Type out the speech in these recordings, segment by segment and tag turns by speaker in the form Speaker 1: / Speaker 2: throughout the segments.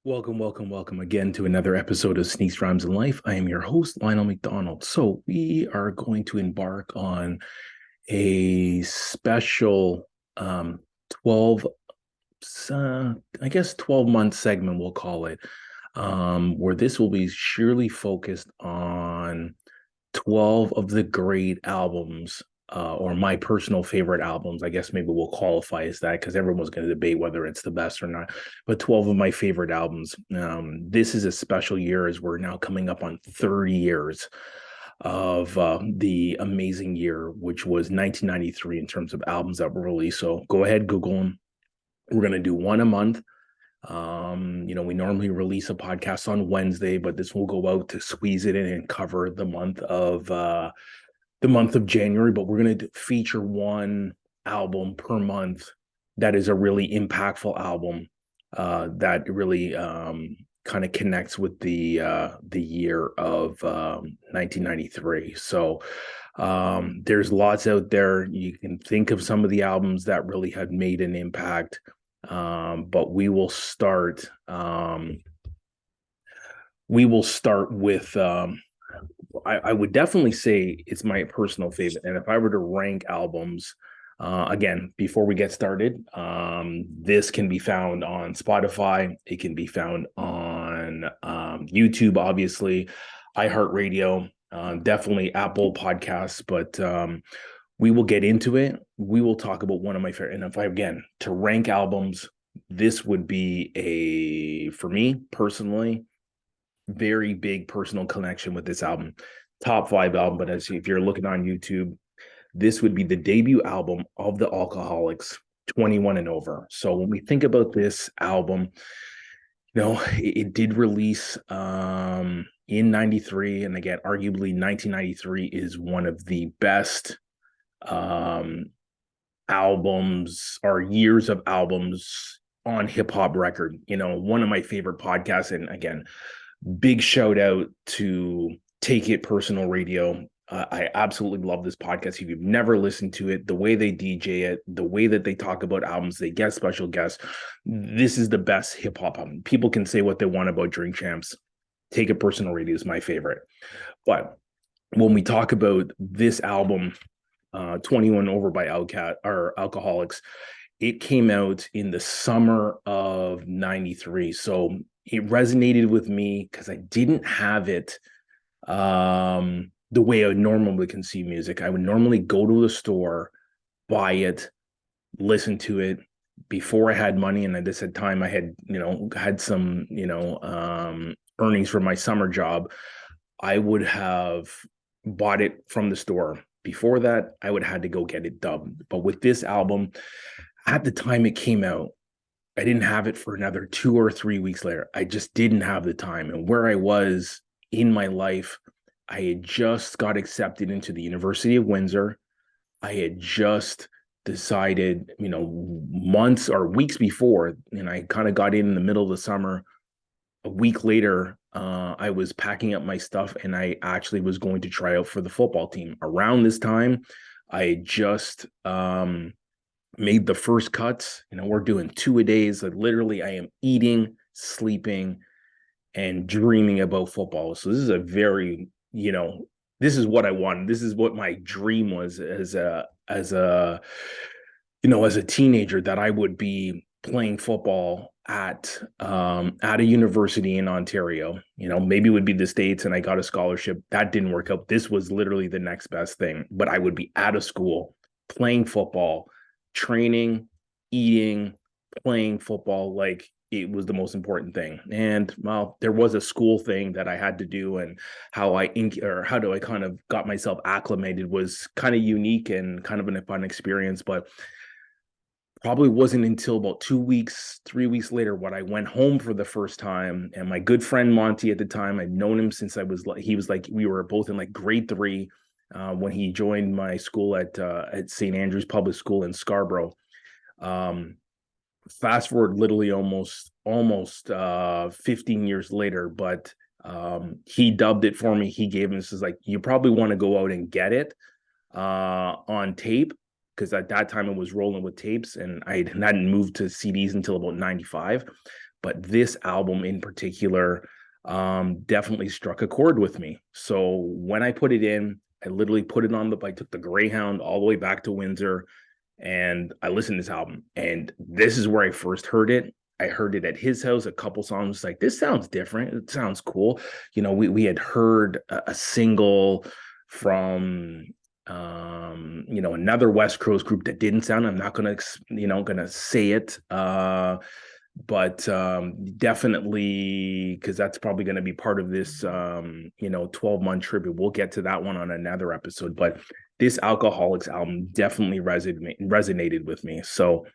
Speaker 1: Welcome again to another episode of Sneaks, Rhymes, and Life. I am your host, Lionel McDonald. So we are going to embark on a special 12, I guess 12-month segment, we'll call it, where this will be surely focused on 12 of the great albums, or my personal favorite albums. I guess maybe we'll qualify as that because everyone's going to debate whether it's the best or not. But 12 of my favorite albums. This is a special year as we're now coming up on 30 years of the amazing year, which was 1993 in terms of albums that were released. So go ahead, Google them. We're going to do one a month. We normally release a podcast on Wednesday, but this will go out to squeeze it in and cover the month of January. But we're going to feature one album per month that is a really impactful album that really kind of connects with the year of 1993. So there's lots out there. You can think of some of the albums that really had made an impact. But we will start with I would definitely say it's my personal favorite. And if I were to rank albums, again, before we get started, this can be found on Spotify. It can be found on YouTube, obviously, iHeartRadio, definitely Apple Podcasts, but we will get into it. We will talk about one of my favorite. And if I, again, to rank albums, this would be for me personally, very big personal connection with this album. Top 5 album, but if you're looking on YouTube, this would be the debut album of the Alcoholics, 21 and over. So when we think about this album, it did release in 93. And again, arguably 1993 is one of the best albums or years of albums on hip hop record. One of my favorite podcasts, and again, big shout out to Take It Personal Radio. I absolutely love this podcast. If you've never listened to it, the way they DJ it, the way that they talk about albums, they get special guests. This is the best hip hop album. People can say what they want about Drink Champs. Take It Personal Radio is my favorite. But when we talk about this album, 21 Over by Alcoholics, it came out in the summer of 93. So it resonated with me because I didn't have it the way I would normally consume music. I would normally go to the store, buy it, listen to it. Before I had money, and at this time I had some earnings from my summer job, I would have bought it from the store. Before that, I would have had to go get it dubbed. But with this album, at the time it came out, I didn't have it for another 2 or 3 weeks later. I just didn't have the time. And where I was in my life, I had just got accepted into the University of Windsor. I had just decided, months or weeks before, and I kind of got in the middle of the summer. A week later, I was packing up my stuff and I actually was going to try out for the football team. Around this time, I had just made the first cuts. We're doing 2 a days. Like literally, I am eating, sleeping, and dreaming about football. So this is a very, this is what I wanted. This is what my dream was as a teenager, that I would be playing football at a university in Ontario. Maybe it would be the States, and I got a scholarship. That didn't work out. This was literally the next best thing. But I would be out of school, playing football, training, eating, playing football. Like, it was the most important thing. And well, there was a school thing that I had to do, and how I kind of got myself acclimated was kind of unique and kind of a fun experience. But probably wasn't until about 2 weeks, 3 weeks later when I went home for the first time. And my good friend Monty, at the time, I'd known him since we were both in like grade 3 when he joined my school at St. Andrew's Public School in Scarborough. Fast forward literally almost 15 years later, but he dubbed it for me. He gave me, this is like, you probably want to go out and get it on tape, because at that time it was rolling with tapes, and I hadn't moved to CDs until about 95. but this album in particular definitely struck a chord with me. So when I put it in, I literally put it on I took the Greyhound all the way back to Windsor and I listened to this album. And this is where I first heard it. I heard it at his house, a couple songs, like, this sounds different. It sounds cool. We had heard a single from another West Coast group that didn't sound, I'm not gonna say it. But definitely, because that's probably going to be part of this 12-month tribute. We'll get to that one on another episode, but this Alcoholics album definitely resonated with me. So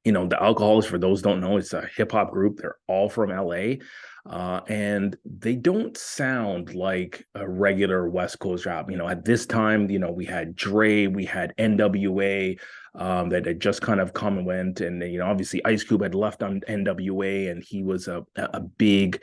Speaker 1: the Alcoholics, for those who don't know, it's a hip-hop group. They're all from LA, and they don't sound like a regular West Coast rap. At this time, we had Dre, we had NWA, that had just kind of come and went, and obviously Ice Cube had left on NWA, and he was a big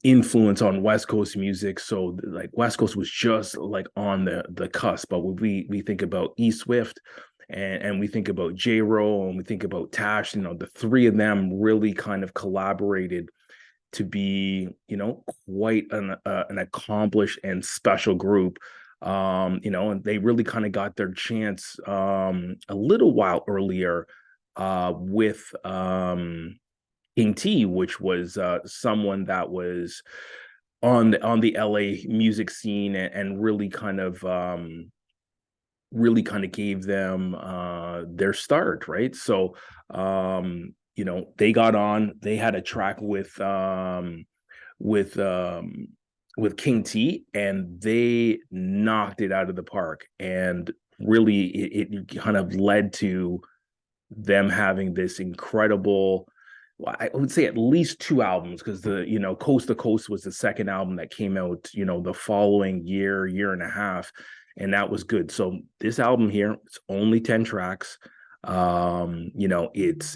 Speaker 1: influence on West Coast music. So like West Coast was just like on the cusp. But when we think about E Swift, and we think about J-Ro, and we think about Tash, the three of them really kind of collaborated to be, quite an accomplished and special group. And they really kind of got their chance a little while earlier with King T, which was someone that was on the LA music scene, and really kind of gave them their start, right? So they got on, they had a track with King T, and they knocked it out of the park. And really it kind of led to them having this incredible, well, I would say at least two albums, because the Coast to Coast was the second album that came out the following year and a half, and that was good. So this album here, it's only 10 tracks.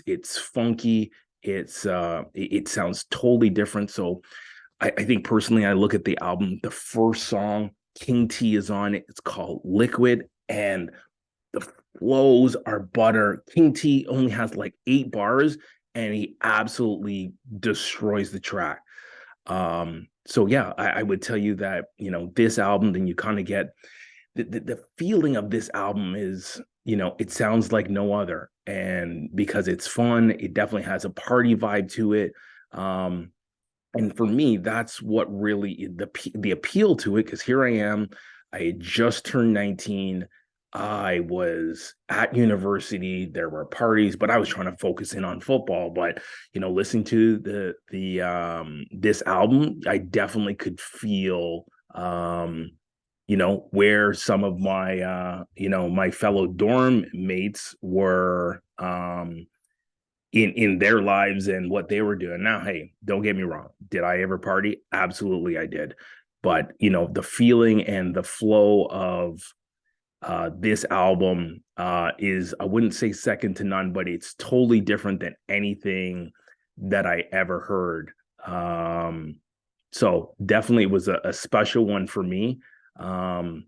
Speaker 1: It's funky, it sounds totally different. So I think personally, I look at the album, the first song, King T is on it, it's called Liquid, and the flows are butter. King T only has like 8 bars, and he absolutely destroys the track. So yeah, I would tell you that this album, then you kind of get the feeling of this album is, it sounds like no other, and because it's fun, it definitely has a party vibe to it. And for me, that's what really the appeal to it, because here I am, I had just turned 19. I was at university. There were parties, but I was trying to focus in on football. But listening to the this album, I definitely could feel where some of my my fellow dorm mates were in their lives and what they were doing. Now, hey, don't get me wrong. Did I ever party? Absolutely, I did. But the feeling and the flow of this album is, I wouldn't say second to none, but it's totally different than anything that I ever heard. So definitely it was a special one for me. When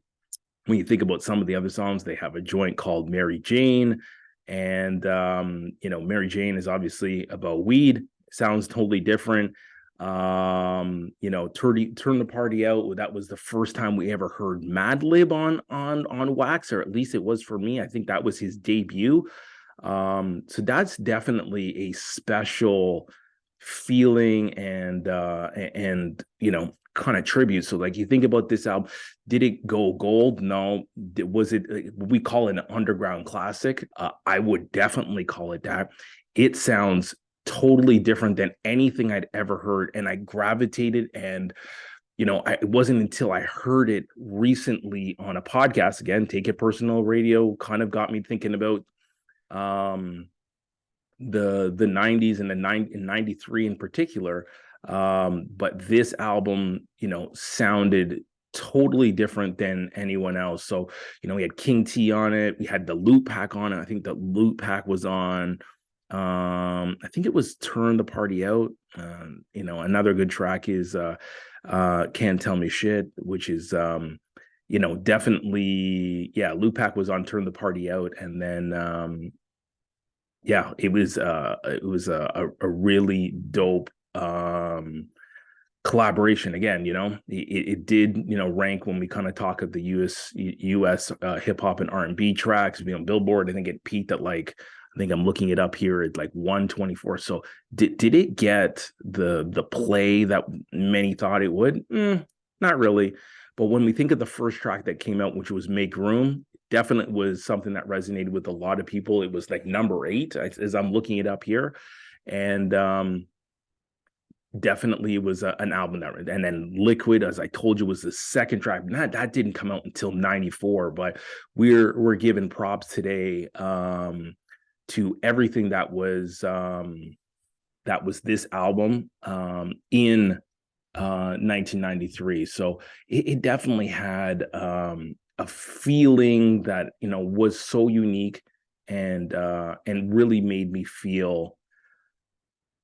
Speaker 1: you think about some of the other songs, they have a joint called Mary Jane. And Mary Jane is obviously about weed. Sounds totally different. Turn the Party Out, that was the first time we ever heard Madlib on Wax, or at least it was for me. I think that was his debut. So that's definitely a special feeling, and kind of tribute. So like, you think about this album, did it go gold? No. Was it, we call it an underground classic? I would definitely call it that. It sounds totally different than anything I'd ever heard, and I gravitated. And it wasn't until I heard it recently on a podcast, again, Take It Personal Radio, kind of got me thinking about the 90s, and in 93 in particular. But this album sounded totally different than anyone else. So we had King T on it, we had the Loot Pack on it. I think the Loot Pack was on I think it was Turn the Party Out. Another good track is Can't Tell Me Shit, which is definitely, yeah, Loot Pack was on Turn the Party Out. And then Yeah, it was a really dope collaboration. Again, it did, rank when we kind of talk of the US hip hop and R&B tracks, Billboard. I think it peaked at like, I think I'm looking it up here at like 124. So did it get the play that many thought it would? Not really. But when we think of the first track that came out, which was Make Room, definitely was something that resonated with a lot of people. It was like number 8 as I'm looking it up here. And definitely was an album that, and then Liquid, as I told you, was the second track. That didn't come out until 94, but we're giving props today to everything that was this album in 1993. So it definitely had a feeling that was so unique and really made me feel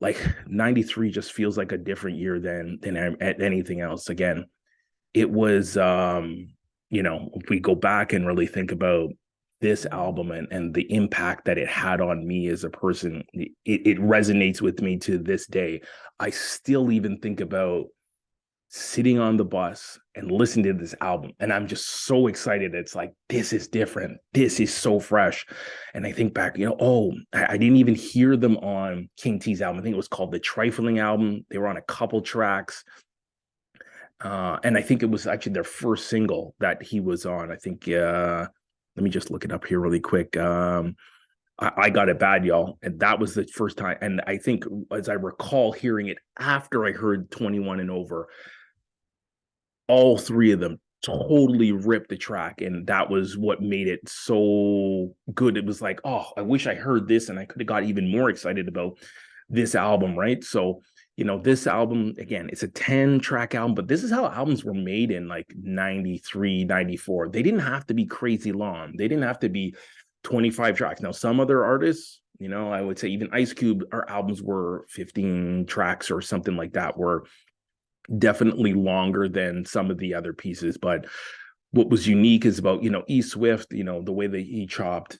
Speaker 1: like 93 just feels like a different year than anything else. Again, it was if we go back and really think about this album and the impact that it had on me as a person, it resonates with me to this day. I still even think about sitting on the bus and listening to this album, and I'm just so excited. It's like, this is different, this is so fresh. And I think back, I didn't even hear them on King T's album. I think it was called the Trifling album. They were on a couple tracks, and I think it was actually their first single that he was on. I think let me just look it up here really quick. I Got It Bad, y'all. And that was the first time. And I think, as I recall hearing it after I heard 21 and Over, all three of them totally ripped the track, and that was what made it so good. It was like, oh, I wish I heard this and I could have got even more excited about this album, right? So this album, again, it's a 10-track album, but this is how albums were made in like 93, 94. They didn't have to be crazy long. They didn't have to be 25 tracks. Now, some other artists, I would say even Ice Cube, our albums were 15 tracks or something like that, were definitely longer than some of the other pieces. But what was unique is about, E Swift, the way that he chopped,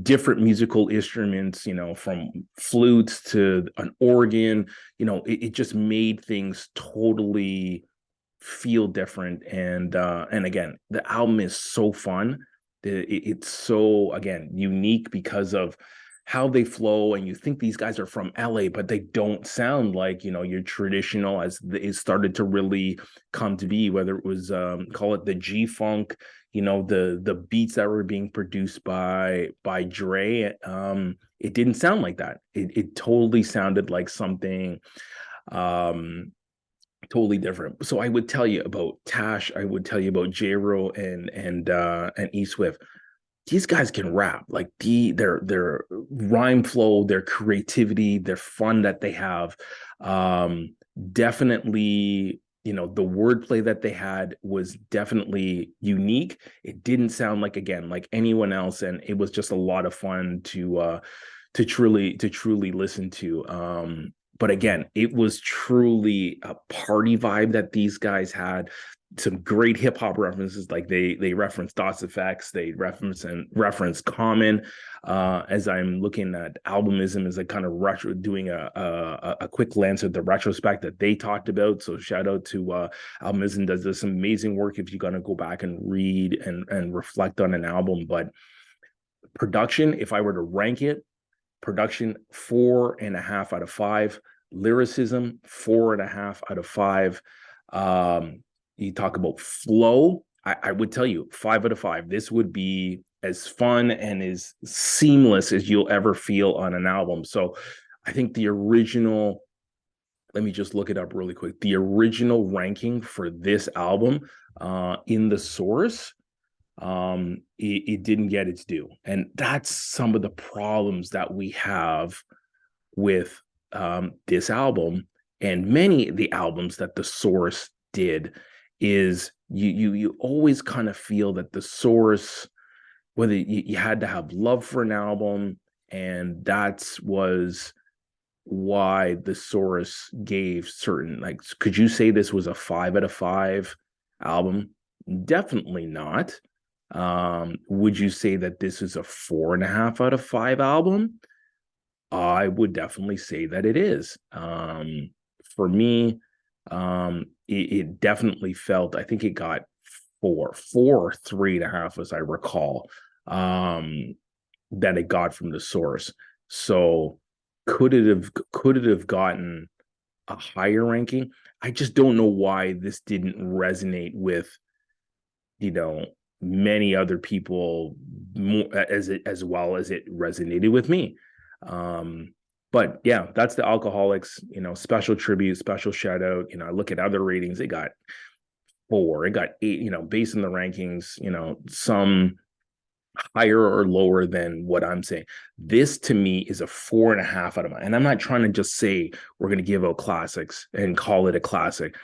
Speaker 1: different musical instruments, from flutes to an organ, it just made things totally feel different. And again, the album is so fun. It's so, again, unique because of how they flow, and you think these guys are from LA, but they don't sound like your traditional, as it started to really come to be, whether it was call it the G funk, the beats that were being produced by Dre. It didn't sound like that. It totally sounded like something totally different. So I would tell you about Tash, I would tell you about J-Ro and E Swift. These guys can rap. Like their rhyme flow, their creativity, their fun that they have. Definitely, the wordplay that they had was definitely unique. It didn't sound like, again, like anyone else, and it was just a lot of fun to truly listen to. But again, it was truly a party vibe that these guys had. Some great hip hop references, like they reference DOS effects, they reference Common. As I'm looking at Albumism, as I kind of doing a quick glance at the retrospect that they talked about. So shout out to Albumism, does some amazing work if you're gonna go back and read and reflect on an album. But production, if I were to rank it, production 4.5 out of 5. Lyricism 4.5 out of 5. You talk about flow, I would tell you 5 out of 5. This would be as fun and as seamless as you'll ever feel on an album. So I think the original, let me just look it up really quick. The original ranking for this album in the source, it didn't get its due. And that's some of the problems that we have with this album and many of the albums that the source did. Is you always kind of feel that the source, whether you had to have love for an album, and that was why the source gave certain, like, could you say this was a 5 out of 5 album? Definitely not. Would you say that this is a 4.5 out of 5 album? I would definitely say that it is. For me, it definitely felt, I think it got four or 3.5, as I recall, that it got from the source. So could it have gotten a higher ranking? I just don't know why this didn't resonate with, you know, many other people more, as well as it resonated with me. Um, but yeah, that's the Alcoholics, special tribute, special shout out. I look at other ratings, it got 4, it got 8, based on the rankings, some higher or lower than what I'm saying. This to me is a 4.5 out of mine. And I'm not trying to just say we're going to give out classics and call it a classic,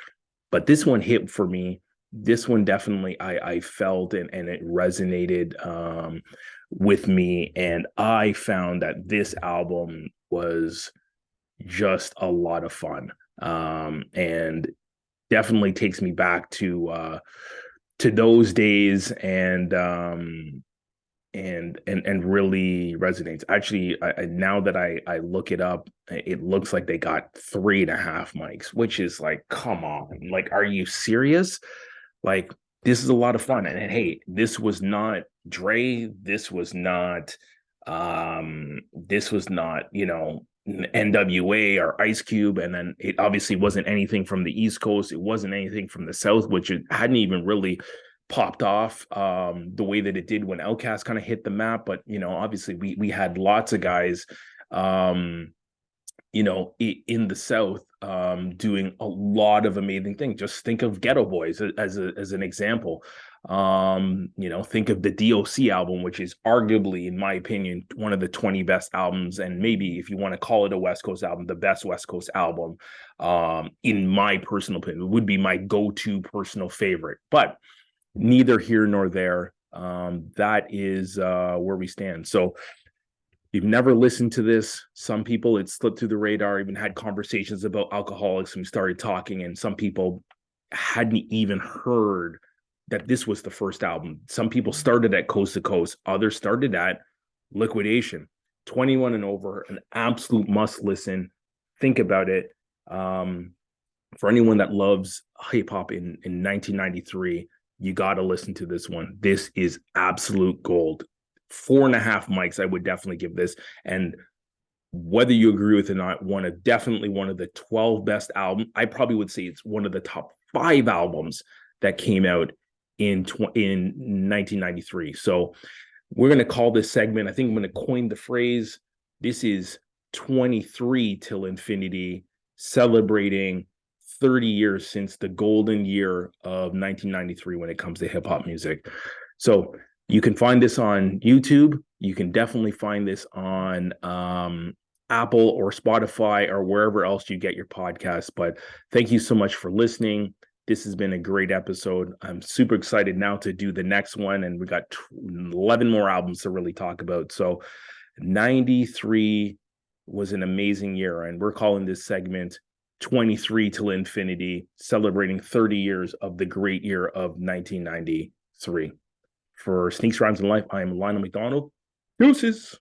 Speaker 1: but this one hit for me. This one definitely I felt, and it resonated with me. And I found that this album was just a lot of fun. And definitely takes me back to those days, and really resonates. Actually, now that I look it up, it looks like they got 3.5 mics, which is like, come on, like, are you serious? Like, this is a lot of fun. And hey, this was not Dre. This was not NWA or Ice Cube. And then it obviously wasn't anything from the East Coast. It wasn't anything from the South, which it hadn't even really popped off the way that it did when Outkast kind of hit the map. But obviously we had lots of guys in the South doing a lot of amazing things. Just think of Ghetto Boys as an example. Think of the DOC album, which is arguably, in my opinion, one of the 20 best albums, and maybe, if you want to call it a West Coast album, the best West Coast album. In my personal opinion, it would be my go-to personal favorite, but neither here nor there. That is where we stand. So, you've never listened to this. Some people, it slipped through the radar, even had conversations about Alcoholics, and we started talking, and some people hadn't even heard that this was the first album. Some people started at Coast to Coast, others started at Liquidation. 21 and over, an absolute must listen. Think about it. For anyone that loves hip hop in 1993, you got to listen to this one. This is absolute gold. 4.5 mics, I would definitely give this. And whether you agree with it or not, definitely one of the 12 best albums. I probably would say it's one of the top 5 albums that came out in 1993. So we're going to call this segment, I think I'm going to coin the phrase, this is 23 till infinity, celebrating 30 years since the golden year of 1993 when it comes to hip hop music. So you can find this on YouTube. You can definitely find this on Apple or Spotify or wherever else you get your podcasts. But thank you so much for listening. This has been a great episode. I'm super excited now to do the next one. And we got 11 more albums to really talk about. So 93 was an amazing year. And we're calling this segment 23 till infinity, celebrating 30 years of the great year of 1993. For Sneaks, Rhymes, and Life, I am Lionel McDonald. Deuces.